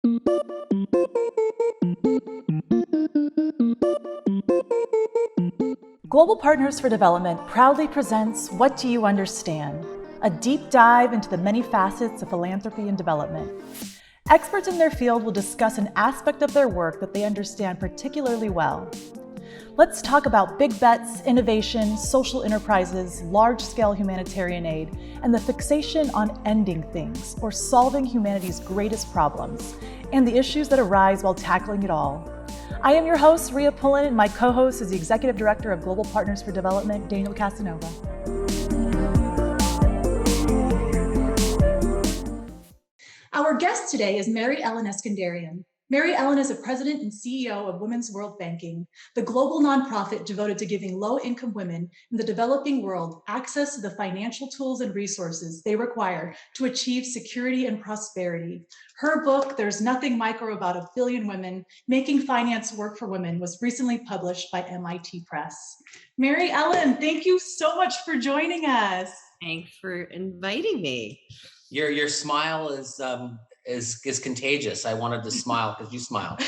Global Partners for Development proudly presents What Do You Understand? A deep dive into the many facets of philanthropy and development. Experts in their field will discuss an aspect of their work that they understand particularly well. Let's talk about big bets, innovation, social enterprises, large-scale humanitarian aid, and the fixation on ending things or solving humanity's greatest problems, and the issues that arise while tackling it all. I am your host, Rhea Pullen, and my co-host is the Executive Director of Global Partners for Development, Daniel Casanova. Our guest today is Mary Ellen Iskenderian. Mary Ellen is a president and CEO of Women's World Banking, the global nonprofit devoted to giving low-income women in the developing world access to the financial tools and resources they require to achieve security and prosperity. Her book, There's Nothing Micro About a Billion Women, Making Finance Work for Women, was recently published by MIT Press. Mary Ellen, thank you so much for joining us. Thanks for inviting me. Your smile is contagious. I wanted to smile because you smile.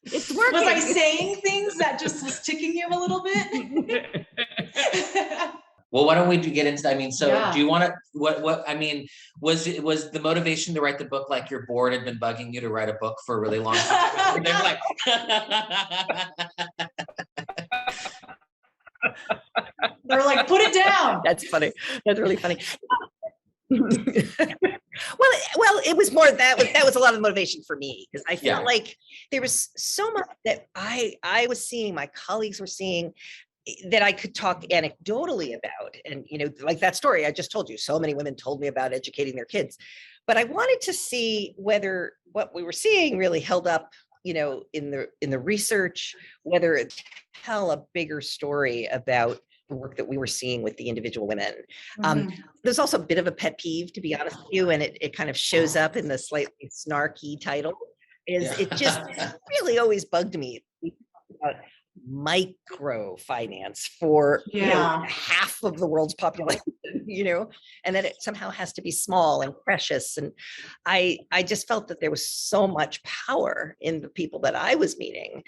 It's working. Was I saying things that just was ticking you a little bit? Well, why don't we get into? I mean, so Yeah. Do you want to? What? I mean, was the motivation to write the book like your board had been bugging you to write a book for a really long time? They're like. They're like, put it down. That's funny. That's really funny. Well, it was more that was a lot of motivation for me because I felt like there was so much that I was seeing, my colleagues were seeing, that I could talk anecdotally about. And, like that story I just told you, so many women told me about educating their kids, but I wanted to see whether what we were seeing really held up, in the research, whether it tell a bigger story about the work that we were seeing with the individual women. There's also a bit of a pet peeve, to be honest with you, and it kind of shows up in the slightly snarky title, it just really always bugged me about microfinance for half of the world's population, and that it somehow has to be small and precious. And I just felt that there was so much power in the people that I was meeting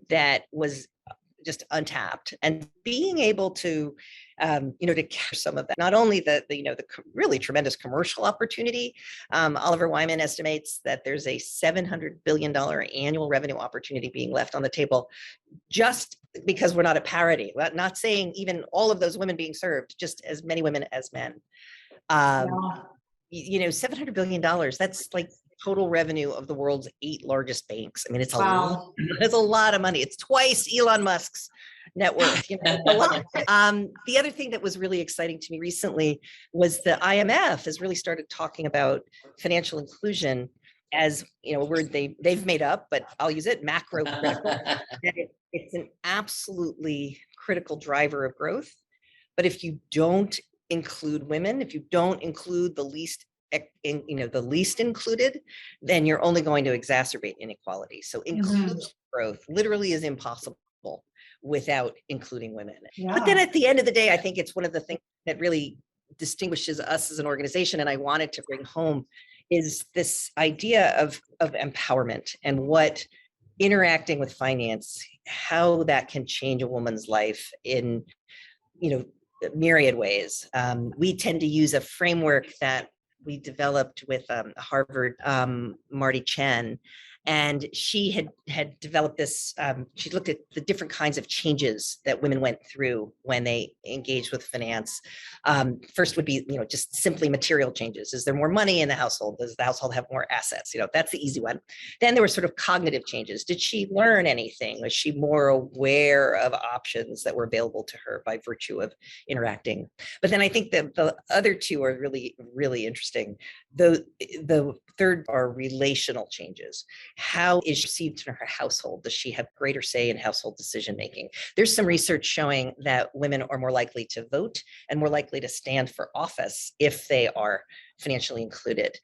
that was just untapped, and being able to to capture some of that, not only the really tremendous commercial opportunity. Oliver Wyman estimates that there's a $700 billion annual revenue opportunity being left on the table just because we're not at parity. Not saying even all of those women being served, just as many women as men. $700 billion, that's like total revenue of the world's 8 largest banks. I mean, it's a lot of money. It's twice Elon Musk's net worth. It's a lot. The other thing that was really exciting to me recently was the IMF has really started talking about financial inclusion as a word they've made up, but I'll use it, macro critical. It's an absolutely critical driver of growth. But if you don't include women, if you don't include the least included, then you're only going to exacerbate inequality. So inclusive growth literally is impossible without including women. But then at the end of the day, I think it's one of the things that really distinguishes us as an organization, and I wanted to bring home, is this idea of empowerment and what interacting with finance, how that can change a woman's life in myriad ways. We tend to use a framework that we developed with Harvard, Marty Chen, and she had developed this. She looked at the different kinds of changes that women went through when they engaged with finance. First would be, just simply material changes. Is there more money in the household? Does the household have more assets? That's the easy one. Then there were sort of cognitive changes. Did she learn anything? Was she more aware of options that were available to her by virtue of interacting? But then I think that the other two are really, really interesting. The third are relational changes. How is she perceived in her household? Does she have greater say in household decision making? There's some research showing that women are more likely to vote and more likely to stand for office if they are financially included.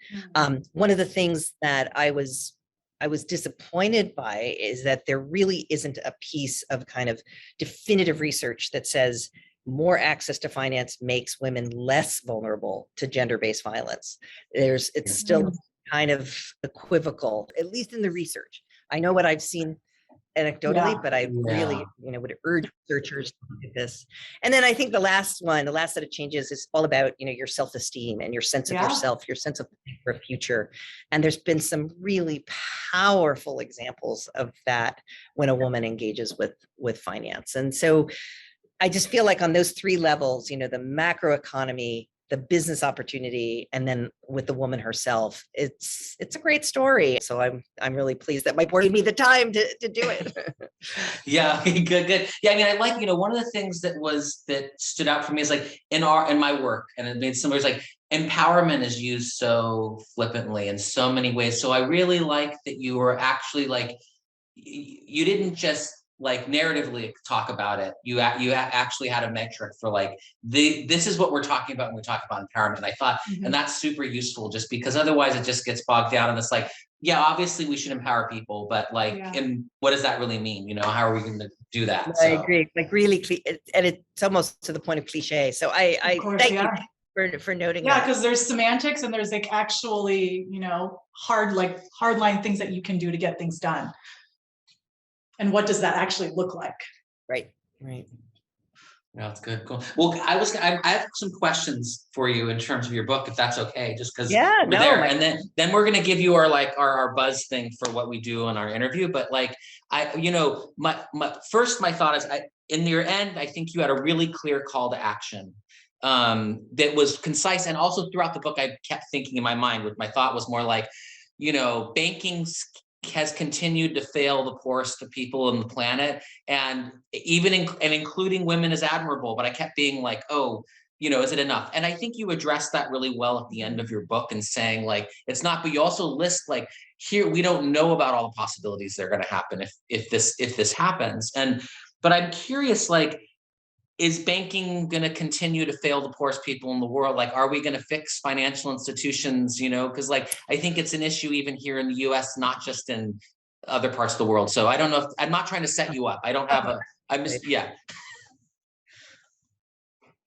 One of the things that I was disappointed by is that there really isn't a piece of kind of definitive research that says more access to finance makes women less vulnerable to gender-based violence. It's still kind of equivocal, at least in the research. I know what I've seen anecdotally, but I really, would urge researchers to look at this. And then I think the last set of changes is all about, your self-esteem and your sense of yourself, your sense of for a future. And there's been some really powerful examples of that when a woman engages with finance. And so I just feel like on those three levels, the macroeconomy, the business opportunity, and then with the woman herself, it's a great story. So I'm really pleased that my board gave me the time to do it. Yeah, good. Yeah, I mean, I like, one of the things that stood out for me is like in my work, and it made similar, is like empowerment is used so flippantly in so many ways. So I really like that you were actually like, you didn't just like narratively talk about it. You actually had a metric for like this is what we're talking about when we talk about empowerment. And I thought, and that's super useful, just because otherwise it just gets bogged down and it's like, yeah, obviously we should empower people, but like, and what does that really mean? How are we going to do that? I agree. Like really, and it's almost to the point of cliche. So I thank you for noting that. Yeah, because there's semantics and there's like actually, hardline things that you can do to get things done. And what does that actually look like? Right. That's good. Cool. Well, I have some questions for you in terms of your book, if that's okay, just because we're there. And then we're going to give you our buzz thing for what we do on our interview. But like, my thought is, in your end, I think you had a really clear call to action that was concise. And also throughout the book, I kept thinking in my mind, my thought was more like, banking has continued to fail the poorest of people on the planet, and even including women is admirable. But I kept being like, oh, is it enough? And I think you addressed that really well at the end of your book and saying like, it's not, but you also list like, here, we don't know about all the possibilities that are going to happen if this happens. But I'm curious, like, is banking going to continue to fail the poorest people in the world? Like, are we going to fix financial institutions? Because like, I think it's an issue even here in the US, not just in other parts of the world. So I don't know I'm not trying to set you up. I don't have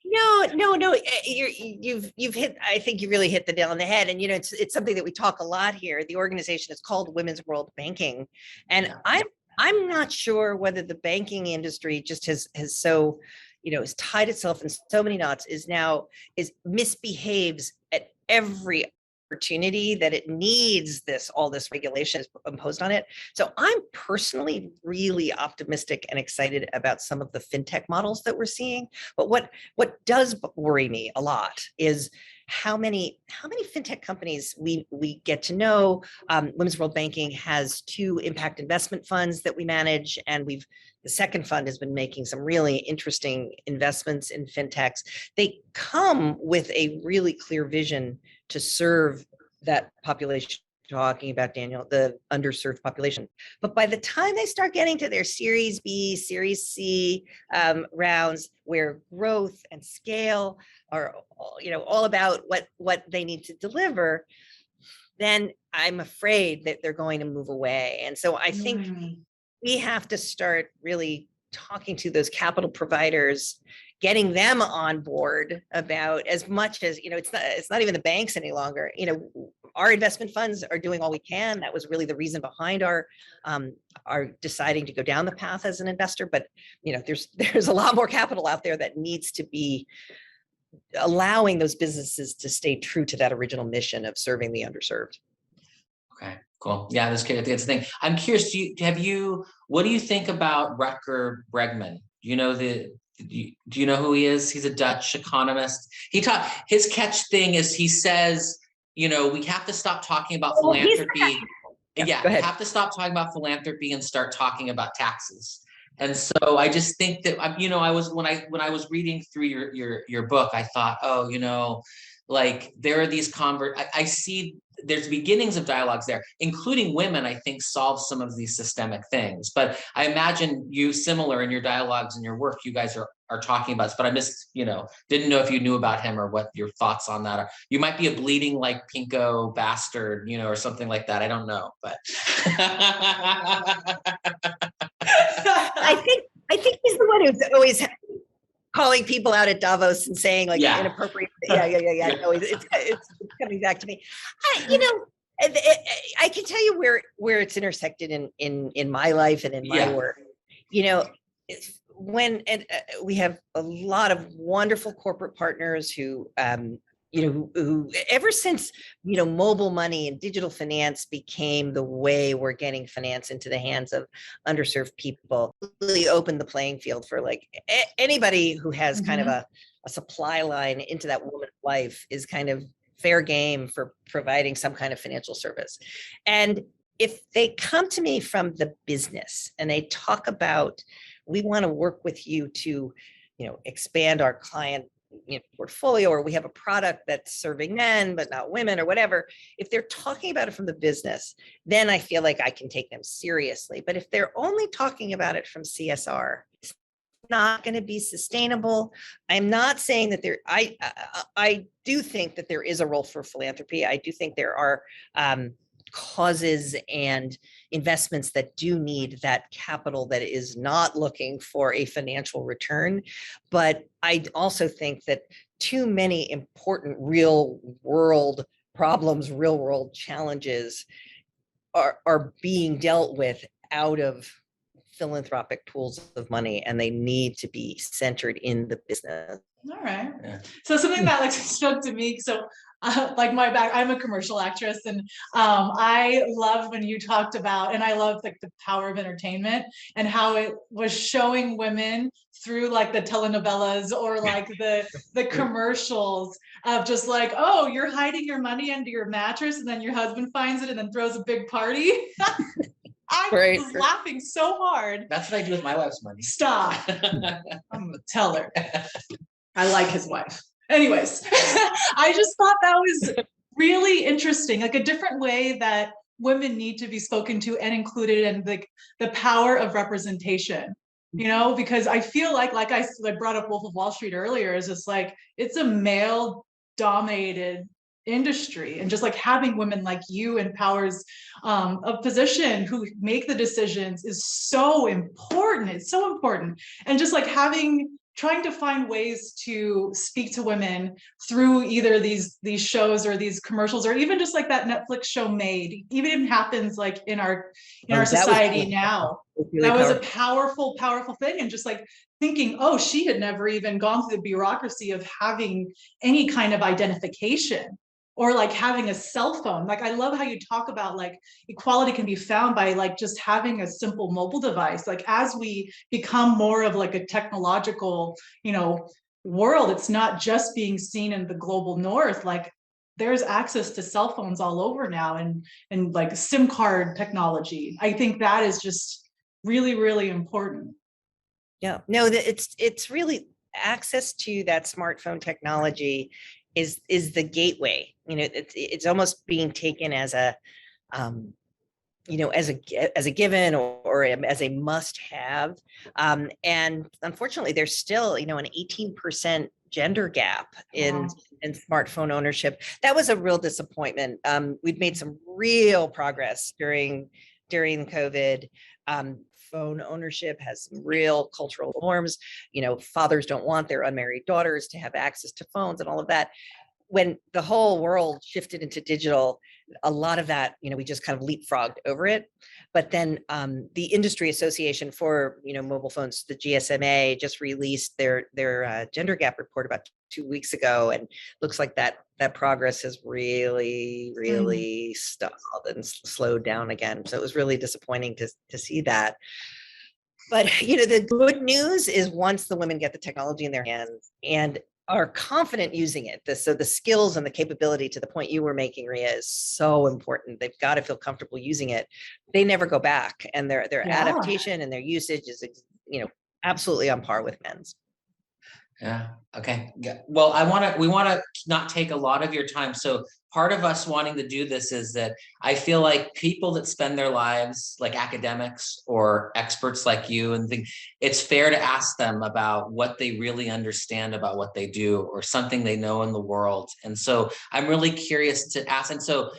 No. You've hit. I think you really hit the nail on the head. And it's something that we talk a lot here. The organization is called Women's World Banking, and I'm not sure whether the banking industry just has so, has tied itself in so many knots, misbehaves at every opportunity that it needs all this regulation is imposed on it. So I'm personally really optimistic and excited about some of the fintech models that we're seeing. But what does worry me a lot is how many fintech companies we get to know. Women's World Banking has 2 impact investment funds that we manage, and the second fund has been making some really interesting investments in fintechs. They come with a really clear vision to serve that population talking about, Daniel, the underserved population. But by the time they start getting to their Series B, Series C rounds, where growth and scale are, all about what they need to deliver, then I'm afraid that they're going to move away. And so I think we have to start really talking to those capital providers, getting them on board about, as much as, it's not even the banks any longer. Our investment funds are doing all we can. That was really the reason behind our deciding to go down the path as an investor. But, there's a lot more capital out there that needs to be allowing those businesses to stay true to that original mission of serving the underserved. Okay, cool. Yeah, that's the thing. I'm curious, what do you think about Rutger Bregman? Do you know who he is? He's a Dutch economist. His catch thing is, he says, we have to stop talking about philanthropy. We have to stop talking about philanthropy and start talking about taxes. And so I just think that, I was, when I was reading through your book, I thought, like, there are these I see there's beginnings of dialogues there, including women, I think, solve some of these systemic things. But I imagine similar in your dialogues and your work, you guys are talking about this, but I didn't know if you knew about him or what your thoughts on that are. You might be a bleeding like pinko bastard, or something like that. I don't know, but. I think he's the one who's always calling people out at Davos and saying like inappropriate. Yeah. No, it's coming back to me. I can tell you where it's intersected in my life and in my work. You know, we have a lot of wonderful corporate partners who who ever since mobile money and digital finance became the way we're getting finance into the hands of underserved people, really opened the playing field for like anybody who has kind of a supply line into that woman's life is kind of fair game for providing some kind of financial service. And if they come to me from the business and they talk about, we want to work with you to, expand our client portfolio, or we have a product that's serving men but not women, or whatever. If they're talking about it from the business, then I feel like I can take them seriously. But if they're only talking about it from CSR, it's not going to be sustainable. I'm not saying that I do think that there is a role for philanthropy. I do think there are causes and investments that do need that capital that is not looking for a financial return. But I also think that too many important real world problems, real world challenges are being dealt with out of philanthropic pools of money, and they need to be centered in the business. All right. Yeah. So something that like spoke to me. So like I'm a commercial actress, and I loved when you talked about, and I love like the power of entertainment and how it was showing women through like the telenovelas or like the commercials of just like, oh, you're hiding your money under your mattress and then your husband finds it and then throws a big party. I was laughing so hard. That's what I do with my wife's money. Stop. I'm gonna tell her. I like his wife. Anyways, I just thought that was really interesting, like a different way that women need to be spoken to and included, and like the power of representation, because I feel like I brought up Wolf of Wall Street earlier, is just like, it's a male dominated industry, and just like having women like you in powers of position who make the decisions is so important. It's so important. And just like trying to find ways to speak to women through either these shows or these commercials, or even just like that Netflix show Made, even happens like in our society now. That was a powerful thing. And just like thinking, oh, she had never even gone through the bureaucracy of having any kind of identification, or like having a cell phone. Like, I love how you talk about like equality can be found by like just having a simple mobile device. Like, as we become more of like a technological, world, it's not just being seen in the global north. Like, there's access to cell phones all over now, and like SIM card technology. I think that is just really, really important. Yeah, no, it's really access to that smartphone technology is the gateway. It's almost being taken as a as a given, or as a must have. And unfortunately, there's still, an 18% gender gap in smartphone ownership. That was a real disappointment. We'd made some real progress during COVID. Phone ownership has some real cultural norms. Fathers don't want their unmarried daughters to have access to phones and all of that. When the whole world shifted into digital, a lot of that, we just kind of leapfrogged over it. But then the Industry Association for, mobile phones, the GSMA, just released their gender gap report about 2 weeks ago, and looks like that progress has really stalled and slowed down again. So it was really disappointing to see that. But the good news is, once the women get the technology in their hands and are confident using it, so the skills and the capability, to the point you were making, Ria, is so important. They've got to feel comfortable using it. They never go back, and their adaptation and their usage is absolutely on par with men's. Yeah. Okay. Yeah. Well, we want to not take a lot of your time. So part of us wanting to do this is that I feel like people that spend their lives, like academics or experts like you, and think it's fair to ask them about what they really understand about what they do, or something they know in the world. And so I'm really curious to ask. And so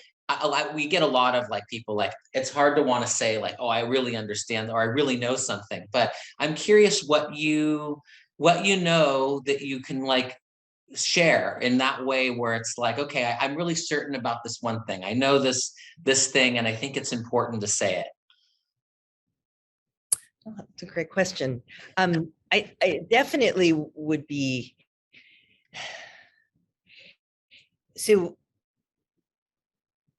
we get a lot of like people, like, it's hard to want to say like, oh, I really understand, or I really know something. But I'm curious what you know that you can like share in that way where it's like, okay, I'm really certain about this one thing. I know this thing, and I think it's important to say it. Oh, that's a great question. I definitely would be. So,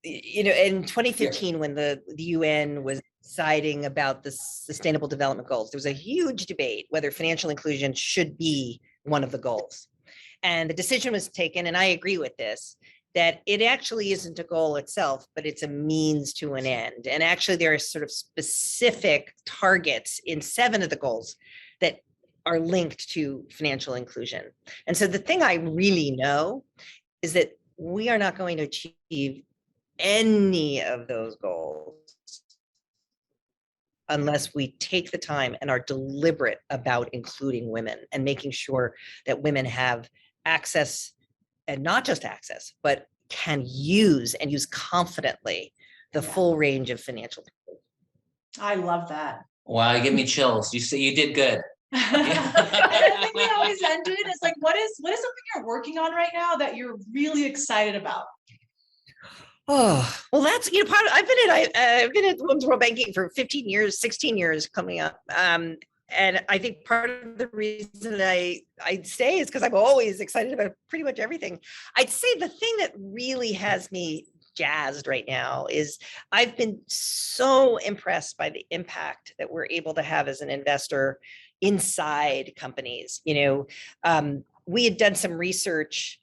in 2015, when the UN was deciding about the Sustainable Development Goals, there was a huge debate whether financial inclusion should be one of the goals. And the decision was taken, and I agree with this, that it actually isn't a goal itself, but it's a means to an end. And actually, there are sort of specific targets in 7 of the goals that are linked to financial inclusion. And so the thing I really know is that we are not going to achieve any of those goals unless we take the time and are deliberate about including women and making sure that women have access, and not just access, but can use and use confidently the full range of financial tools. I love that. Wow, you give me chills. You say you did good. I think we always end it. It's like, what is something you're working on right now that you're really excited about? Oh, well, that's, part of, I've been at Women's World Banking for 15 years, 16 years coming up. And I think part of the reason I stay is because I'm always excited about pretty much everything. I'd say the thing that really has me jazzed right now is I've been so impressed by the impact that we're able to have as an investor inside companies. We had done some research,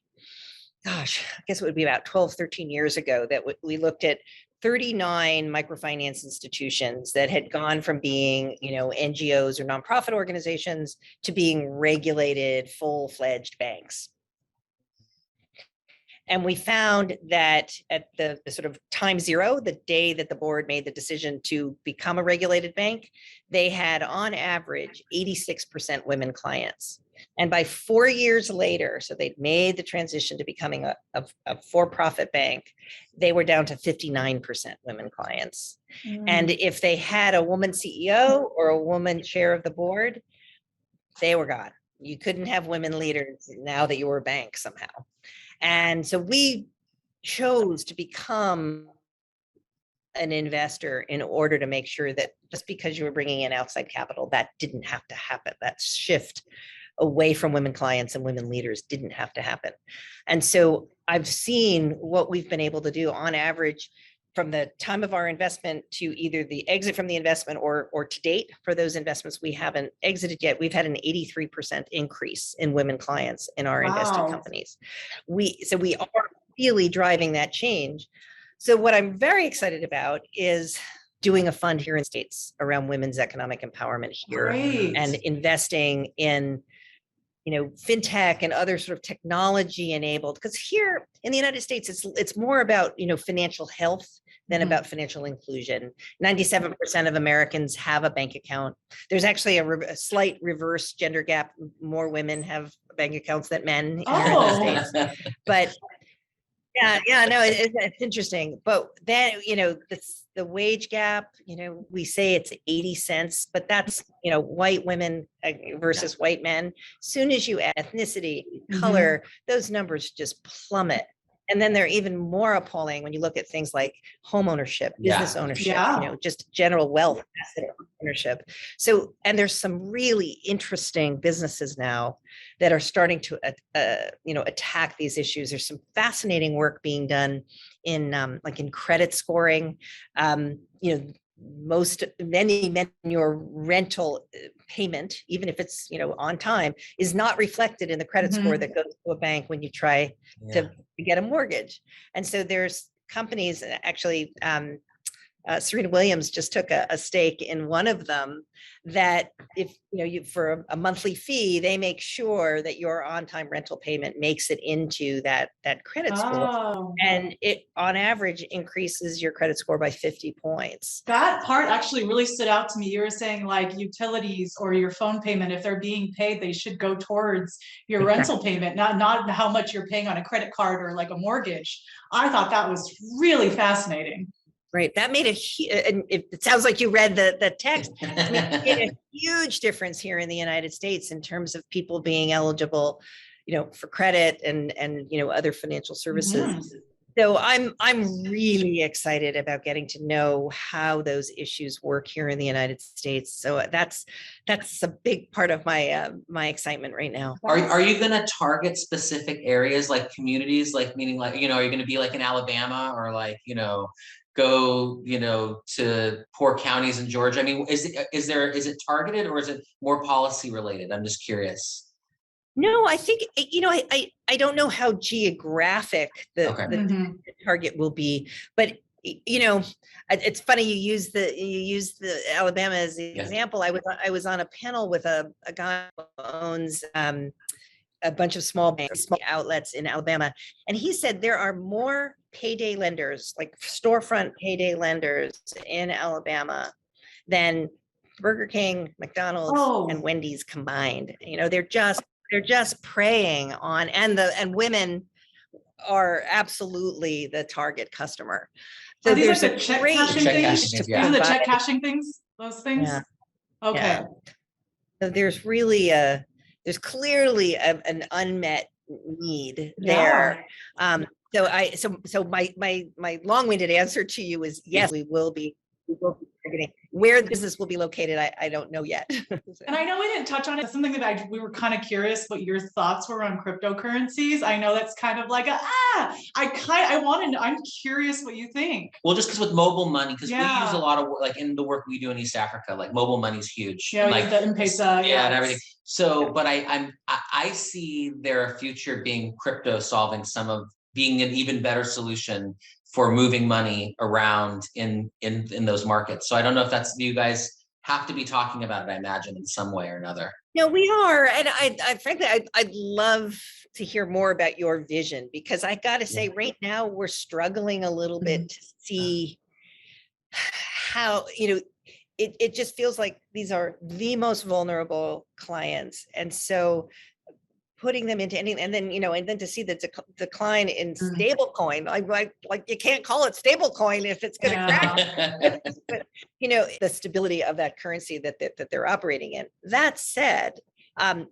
gosh, I guess it would be about 12, 13 years ago, that we looked at 39 microfinance institutions that had gone from being, NGOs or nonprofit organizations to being regulated, full-fledged banks. And we found that at the sort of time zero, the day that the board made the decision to become a regulated bank, they had on average 86% women clients. And by 4 years later, so they'd made the transition to becoming a for-profit bank, they were down to 59% women clients. And if they had a woman CEO or a woman chair of the board, they were gone. You couldn't have women leaders now that you were a bank somehow. And so we chose to become an investor in order to make sure that just because you were bringing in outside capital, that didn't have to happen. That shift away from women clients and women leaders didn't have to happen. And so I've seen what we've been able to do on average from the time of our investment to either the exit from the investment or to date for those investments we haven't exited yet, we've had an 83% increase in women clients in our invested companies. So we are really driving that change. So what I'm very excited about is doing a fund here in States around women's economic empowerment here. Great. And investing in fintech and other sort of technology enabled, because here in the United States, it's more about, financial health than about financial inclusion. 97% of Americans have a bank account. There's actually a slight reverse gender gap. More women have bank accounts than men here in the States. But no, it's interesting. But then, the wage gap, we say it's 80 cents, but that's, white women versus white men. Soon as you add ethnicity, color, those numbers just plummet. And then they're even more appalling when you look at things like home ownership, business ownership, just general wealth, asset ownership. So, and there's some really interesting businesses now that are starting to, attack these issues. There's some fascinating work being done in, in credit scoring. Many your rental payment, even if it's on time, is not reflected in the credit score that goes to a bank when you try to get a mortgage. And so there's companies, actually Serena Williams just took a stake in one of them, that if you for a monthly fee, they make sure that your on-time rental payment makes it into that credit score, and it on average increases your credit score by 50 points. That part actually really stood out to me. You were saying like utilities or your phone payment, if they're being paid, they should go towards your rental payment, not how much you're paying on a credit card or like a mortgage. I thought that was really fascinating. Right. That made it sounds like you read the text. It made a huge difference here in the United States in terms of people being eligible, for credit and other financial services. So I'm really excited about getting to know how those issues work here in the United States. So that's a big part of my my excitement right now. Are you going to target specific areas, like communities, like meaning like, are you going to be like in Alabama, or like, go, to poor counties in Georgia? I mean, is it targeted, or is it more policy related? I'm just curious. No, I think, I don't know how geographic the target will be, but it's funny you use the Alabama as the example. I was on a panel with a guy who owns a bunch of small banks, small outlets in Alabama, and he said there are more payday lenders, like storefront payday lenders in Alabama, than Burger King, McDonald's, and Wendy's combined. They're just preying on, and women are absolutely the target customer. So these like the check cashing things? These are the check cashing things? Those things? Yeah. Okay. Yeah. So there's clearly an unmet need there. So my long-winded answer to you is yes, we will be targeting. Where the business will be located, I don't know yet. And I know we didn't touch on it. Something that we were kind of curious what your thoughts were on cryptocurrencies. I know that's kind of like I'm curious what you think. Well, just because with mobile money, because we use a lot of, like in the work we do in East Africa, like mobile money is huge. Yeah, like the M-Pesa. And everything. So, but I see their future being crypto being an even better solution for moving money around in those markets. So I don't know if you guys have to be talking about it, I imagine, in some way or another. No, we are. And I frankly, I'd love to hear more about your vision, because I got to say right now we're struggling a little bit to see how, it just feels like these are the most vulnerable clients. And so putting them into anything, and then to see the decline in stable coin, like you can't call it stable coin if it's going to crash. But the stability of that currency that they're operating in. That said, I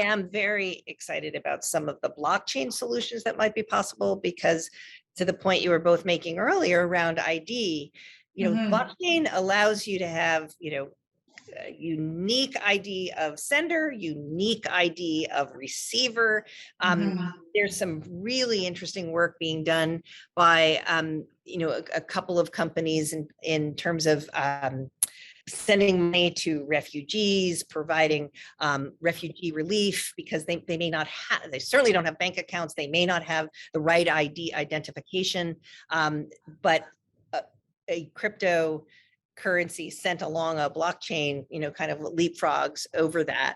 am very excited about some of the blockchain solutions that might be possible, because to the point you were both making earlier around ID, blockchain allows you to have, unique ID of sender, unique ID of receiver. There's some really interesting work being done by, a couple of companies in terms of sending money to refugees, providing refugee relief, because they may not have, they certainly don't have bank accounts, they may not have the right ID identification, but a crypto currency sent along a blockchain, kind of leapfrogs over that.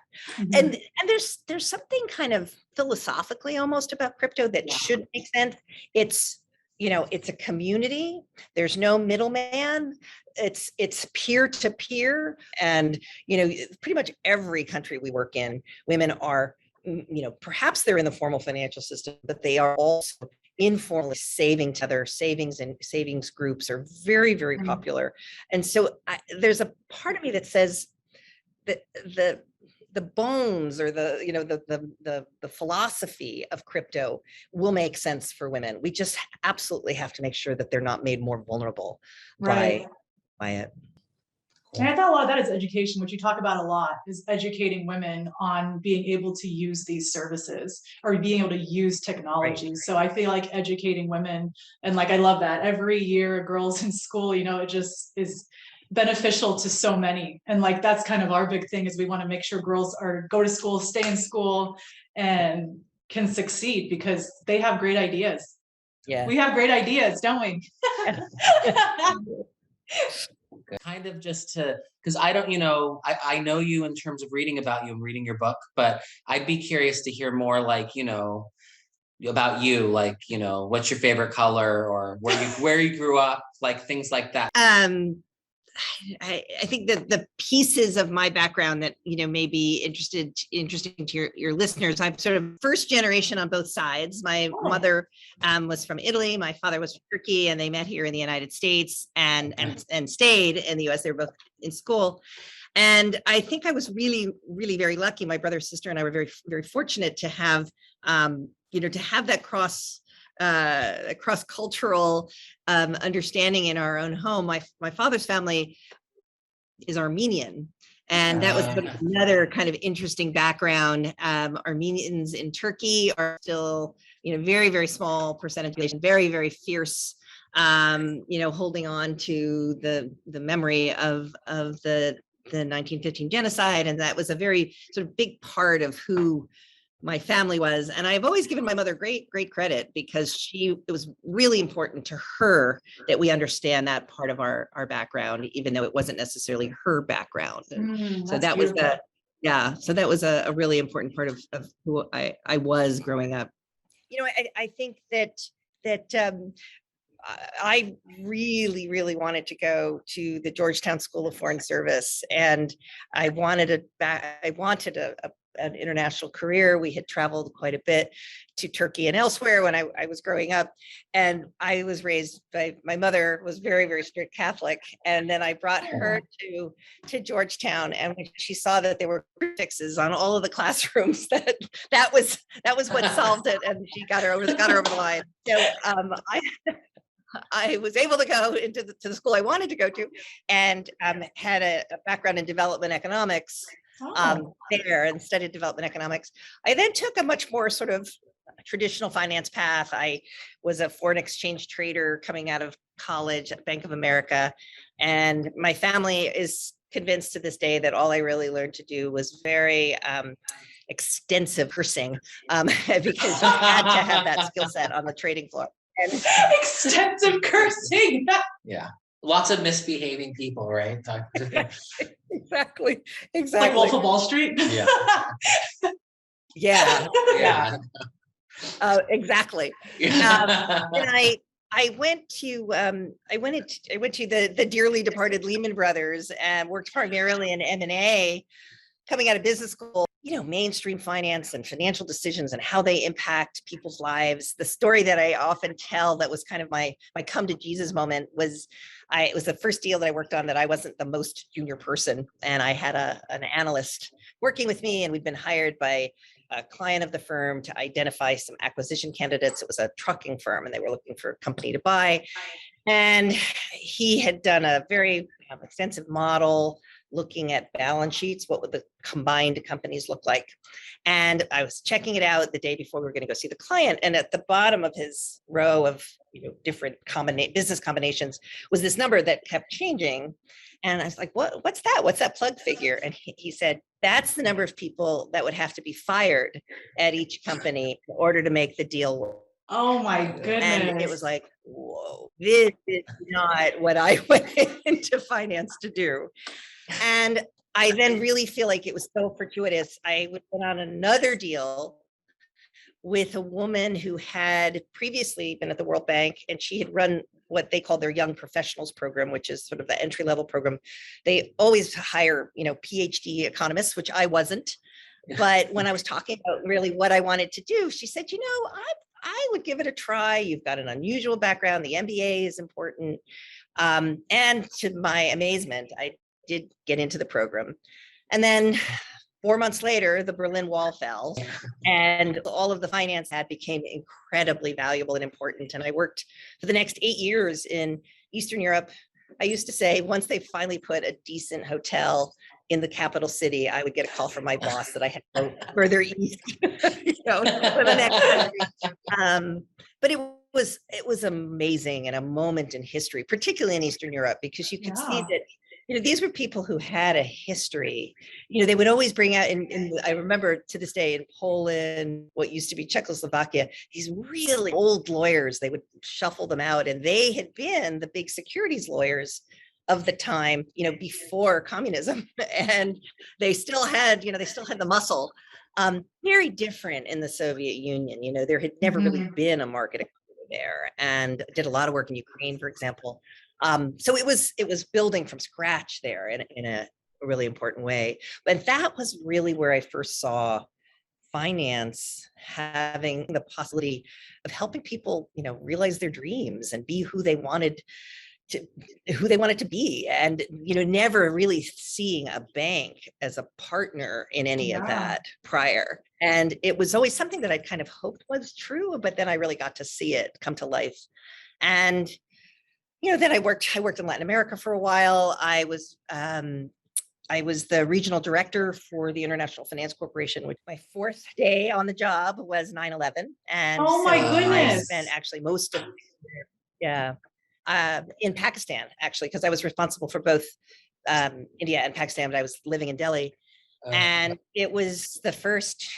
And there's something kind of philosophically almost about crypto that should make sense. It's a community. There's no middleman. It's peer to peer, and pretty much every country we work in, women are, perhaps they're in the formal financial system, but they are also informally saving together. Savings groups are very, very popular. And so there's a part of me that says that the bones, or the philosophy of crypto will make sense for women. We just absolutely have to make sure that they're not made more vulnerable by it. And I thought a lot of that is education, which you talk about a lot, is educating women on being able to use these services or being able to use technology. Right. So I feel like educating women, and I love that every year girls in school, it just is beneficial to so many. And that's kind of our big thing, is we want to make sure girls go to school, stay in school, and can succeed, because they have great ideas. Yeah. We have great ideas, don't we? Kind of just because I don't, I know you in terms of reading about you and reading your book, but I'd be curious to hear more, about you, what's your favorite color, or where you grew up, things like that. I think that the pieces of my background that, may be interesting to your listeners, I'm sort of first generation on both sides. My mother was from Italy, my father was from Turkey, and they met here in the United States and stayed in the US. They were both in school. And I think I was really, really very lucky. My brother, sister, and I were very, very fortunate to have, to have that cross-cultural understanding in our own home. My father's family is Armenian, and that was another kind of interesting background. Armenians in Turkey are still, very, very small percentage, very, very fierce, holding on to the memory of the 1915 genocide, and that was a very sort of big part of who my family was. And I've always given my mother great credit, because it was really important to her that we understand that part of our background, even though it wasn't necessarily her background. So that was so that was a really important part of who I was growing up. I think that I really, really wanted to go to the Georgetown School of Foreign Service, and I wanted an international career. We had traveled quite a bit to Turkey and elsewhere when I was growing up, and I was raised by, my mother was very, very strict Catholic, and then I brought her to Georgetown, and when she saw that there were fixes on all of the classrooms, that was what solved it, and she got her over the line. So I was able to go to the school I wanted to go to, and had a background in development economics there, and studied development economics. I then took a much more sort of traditional finance path. I was a foreign exchange trader coming out of college at Bank of America, and my family is convinced to this day that all I really learned to do was very extensive cursing, because you had to have that skill set on the trading floor. Extensive cursing. Yeah. Lots of misbehaving people, right? Exactly. Like Wolf of Wall Street. Yeah. Yeah. Exactly. And I went to the dearly departed Lehman Brothers and worked primarily in M&A, coming out of business school. Mainstream finance and financial decisions and how they impact people's lives. The story that I often tell that was kind of my come to Jesus moment was, it was the first deal that I worked on that I wasn't the most junior person. And I had an analyst working with me, and we'd been hired by a client of the firm to identify some acquisition candidates. It was a trucking firm, and they were looking for a company to buy. And he had done a very extensive model looking at balance sheets, what would the combined companies look like? And I was checking it out the day before we were going to go see the client. And at the bottom of his row of different business combinations was this number that kept changing. And I was like, what's that? What's that plug figure? And he said, that's the number of people that would have to be fired at each company in order to make the deal work. Oh my goodness. And it was like, whoa, this is not what I went into finance to do. And I then really feel like it was so fortuitous. I went on another deal with a woman who had previously been at the World Bank, and she had run what they call their Young Professionals program, which is sort of the entry-level program. They always hire, PhD economists, which I wasn't. But when I was talking about really what I wanted to do, she said, I would give it a try. You've got an unusual background. The MBA is important. And to my amazement, I did get into the program. And then 4 months later, the Berlin Wall fell, and all of the finance became incredibly valuable and important. And I worked for the next 8 years in Eastern Europe. I used to say, once they finally put a decent hotel in the capital city, I would get a call from my boss that I had to go further east, for the next country. But it was amazing, and a moment in history, particularly in Eastern Europe, because you could see that these were people who had a history. They would always bring out, I remember to this day in Poland, what used to be Czechoslovakia, these really old lawyers, they would shuffle them out, and they had been the big securities lawyers of the time, before communism, and they still had the muscle. Very different in the Soviet Union. There had never really been a market economy there, and did a lot of work in Ukraine, for example. So it was building from scratch there in a really important way. But that was really where I first saw finance having the possibility of helping people, realize their dreams and be who they wanted to be, and never really seeing a bank as a partner in any of that prior. And it was always something that I'd kind of hoped was true, but then I really got to see it come to life. And then I worked in Latin America for a while. I was the regional director for the International Finance Corporation, which my fourth day on the job was 9/11. And oh my goodness, I spent actually most of in Pakistan, actually, because I was responsible for both India and Pakistan, but I was living in Delhi. And it was the first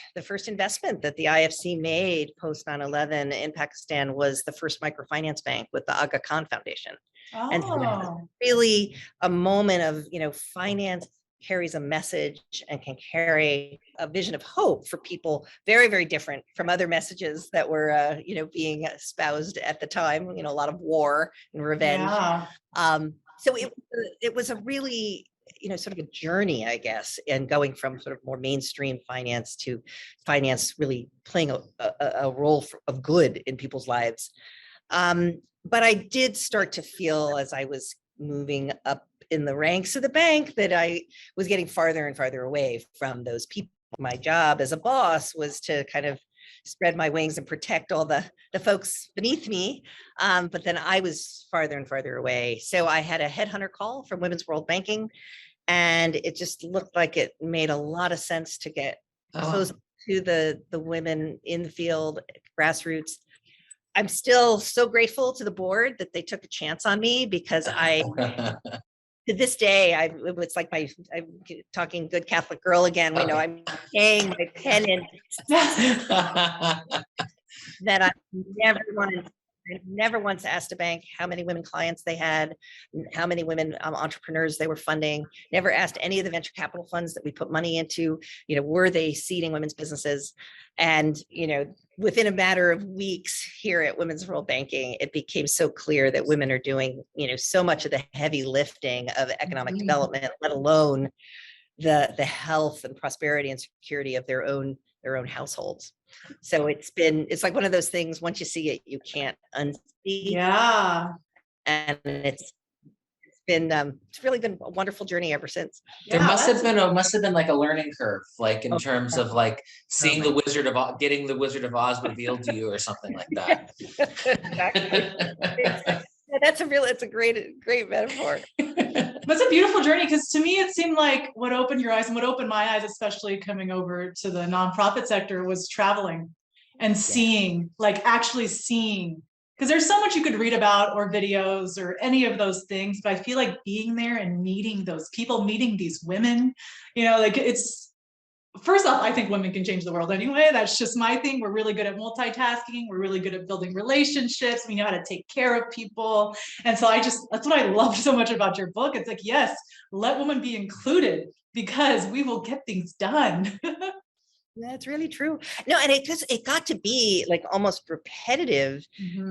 investment that the IFC made post 9/11 in Pakistan was the first microfinance bank with the Aga Khan Foundation. And so it was really a moment of, finance carries a message and can carry a vision of hope for people very, very different from other messages that were, being espoused at the time, a lot of war and revenge. So it was a really, sort of a journey, I guess, in going from sort of more mainstream finance to finance really playing a role of good in people's lives. But I did start to feel as I was moving up in the ranks of the bank that I was getting farther and farther away from those people. My job as a boss was to kind of spread my wings and protect all the folks beneath me. But then I was farther and farther away. So I had a headhunter call from Women's World Banking, and it just looked like it made a lot of sense to get close to the women in the field, grassroots. I'm still so grateful to the board that they took a chance on me, because to this day, it's like I'm talking good Catholic girl again. I'm paying my penance that I never once asked a bank how many women clients they had, how many women entrepreneurs they were funding, never asked any of the venture capital funds that we put money into, were they seeding women's businesses? And, within a matter of weeks here at Women's World Banking, it became so clear that women are doing, so much of the heavy lifting of economic development, let alone the health and prosperity and security of their own households. So it's like one of those things, once you see it, you can't unsee. Yeah. And it's really been a wonderful journey ever since. There must have been like a learning curve, like in terms of like seeing getting the Wizard of Oz revealed to you or something like that. It's a great metaphor. That's a beautiful journey, because to me it seemed like what opened your eyes and what opened my eyes, especially coming over to the nonprofit sector, was traveling and seeing, actually seeing. Because there's so much you could read about or videos or any of those things, but I feel like being there and meeting those people, meeting these women, it's, first off, I think women can change the world anyway. That's just my thing. We're really good at multitasking. We're really good at building relationships. We know how to take care of people. And so that's what I loved so much about your book. It's like, yes, let women be included, because we will get things done. That's really true. No, and it got to be like almost repetitive,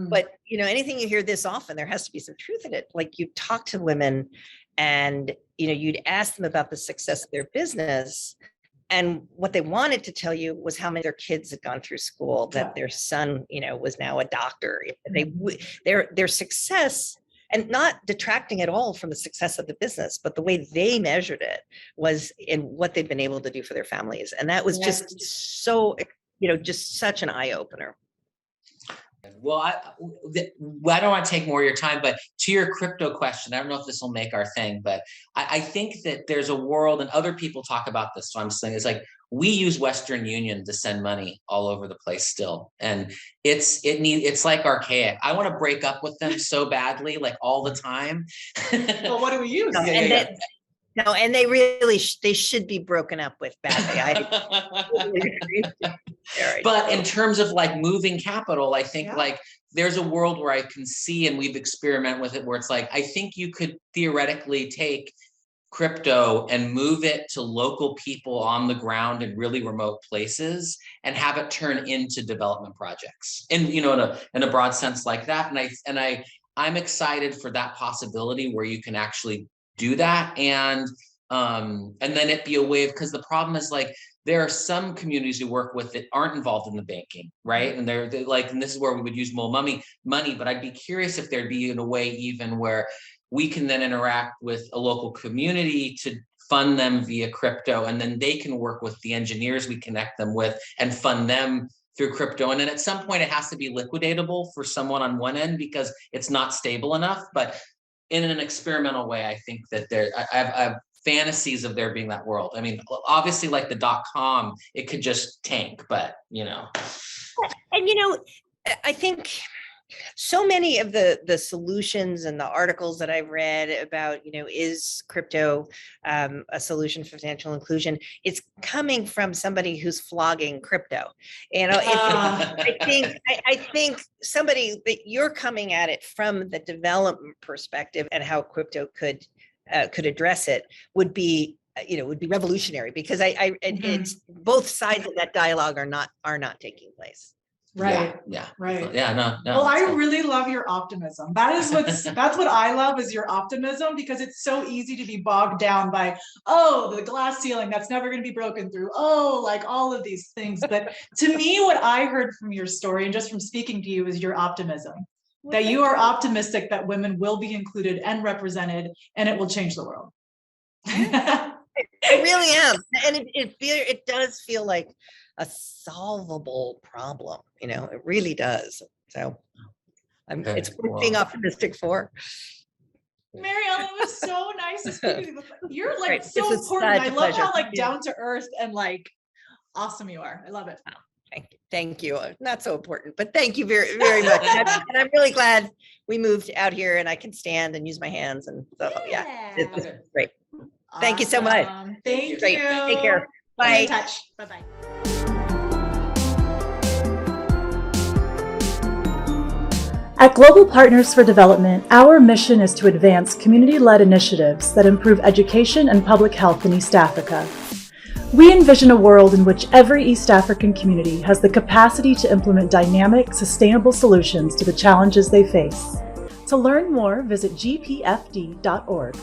but anything you hear this often, there has to be some truth in it. Like, you talk to women and, you'd ask them about the success of their business, and what they wanted to tell you was how many of their kids had gone through school, that their son, was now a doctor. Their success, and not detracting at all from the success of the business, but the way they measured it was in what they'd been able to do for their families. And that was just so, just such an eye opener. Well, I don't want to take more of your time, but to your crypto question, I don't know if this will make our thing, but I think that there's a world, and other people talk about this. So I'm saying it's like, we use Western Union to send money all over the place still. And it's like archaic. I want to break up with them so badly, like all the time. Well, what do we use? No, and they should be broken up with badly. But in terms of like moving capital, I think like there's a world where I can see, and we've experimented with it, where it's like, I think you could theoretically take crypto and move it to local people on the ground in really remote places and have it turn into development projects, and in a broad sense like that. And I'm excited for that possibility where you can actually do that. And then it be a way of, because the problem is like, there are some communities we work with that aren't involved in the banking, right? And they're like, and this is where we would use more money, but I'd be curious if there'd be in a way even where we can then interact with a local community to fund them via crypto, and then they can work with the engineers we connect them with and fund them through crypto. And then at some point it has to be liquidatable for someone on one end because it's not stable enough. But in an experimental way, I think that I have fantasies of there being that world. I mean, obviously like the .com, it could just tank, but And I think so many of the solutions and the articles that I've read about, is crypto a solution for financial inclusion? It's coming from somebody who's flogging crypto. I think somebody that you're coming at it from the development perspective and how crypto could address it would be revolutionary, because it's both sides of that dialogue are not taking place. Right. Yeah. Right. Yeah. No. Well, I really love your optimism. That's what I love, is your optimism, because it's so easy to be bogged down by, the glass ceiling that's never going to be broken through. Like all of these things. But to me, what I heard from your story and just from speaking to you is your optimism, that you are optimistic that women will be included and represented, and it will change the world. I really am. And it does feel like a solvable problem. It really does. So it's worth being optimistic for. Mary Ellen, it was so nice to speak to you. You're like Great. so important. I love pleasure. how down to earth and awesome you are. I love it. Oh, thank you. Not so important, but thank you very, very much. And I'm really glad we moved out here and I can stand and use my hands. And so, it's great. Awesome. Thank you so much. Thank you. Great. Take care. Bye. Be in touch. Bye-bye. At Global Partners for Development, our mission is to advance community-led initiatives that improve education and public health in East Africa. We envision a world in which every East African community has the capacity to implement dynamic, sustainable solutions to the challenges they face. To learn more, visit gpfd.org.